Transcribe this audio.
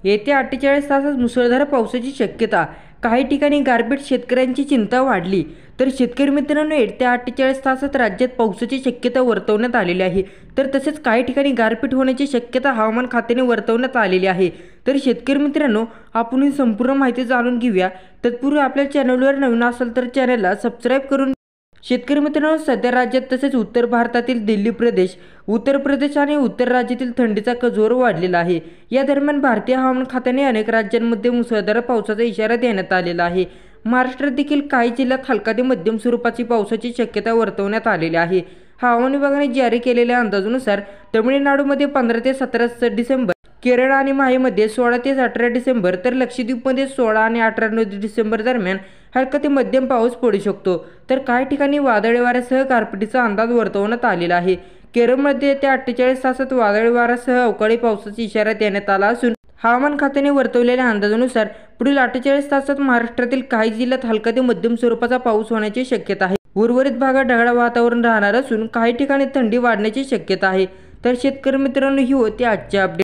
येत्या 48 तासात मुसळधार पावसाची शक्यता। काही ठिकाणी गारपीट, शेतकऱ्यांची चिंता वाढली। तर शेतकरी मित्रांनो, येत्या 48 तासात राज्यात पावसाची शक्यता वर्तवण्यात आलेली आहे। तर तसेच काही ठिकाणी गारपीट होण्याची शक्यता हवामान खात्याने वर्तवण्यात आलेली आहे। तर शेतकरी मित्रांनो, आपण ही संपूर्ण माहिती जाणून घेऊया। तत्पूर्वी आपल्या चॅनलवर नवीन असाल तर चॅनलला सबस्क्राईब करून। शेतकरी मित्रांनो, सध्या राज्यात तसेच उत्तर भारतातील दिल्ली प्रदेश, उत्तर प्रदेश आणि उत्तर राज्यातील थंडीचा जोर वाढलेला आहे। या दरम्यान भारतीय हवामान खात्याने अनेक राज्यांमध्ये मुसळधार पावसाचा इशारा देण्यात आलेला आहे। महाराष्ट्रात देखील काही जिल्ह्यात हलका ते मध्यम स्वरूपाची पावसाची शक्यता वर्तवण्यात आलेली आहे। हवामान विभागाने जारी केलेल्या अंदाजानुसार तमिळनाडूमध्ये 15 ते 17 डिसेंबर, केरळ आणि माहेमध्ये 16 ते 18 डिसेंबर, तर लक्षद्वीपमध्ये 16 आणि 18 डिसेंबर दरम्यान हलका ते मध्यम पाऊस पडू शकतो। तर काही ठिकाणी वादळी वाऱ्यासह गारपिटीचा अंदाज वर्तवण्यात आलेला आहे। केरळमध्ये येत्या 48 तासात वादळी वाऱ्यासह अवकाळी पावसाचा इशारा देण्यात आला असून हवामान खात्याने वर्तवलेल्या अंदाजानुसार पुढील 48 तासात महाराष्ट्रातील काही जिल्ह्यात हलका ते मध्यम स्वरूपाचा पाऊस होण्याची शक्यता आहे। उर्वरित भागात ढगाळ वातावरण राहणार असून काही ठिकाणी थंडी वाढण्याची शक्यता आहे। तर शेतकरी मित्रांनो, ही होती आजची अपडेट।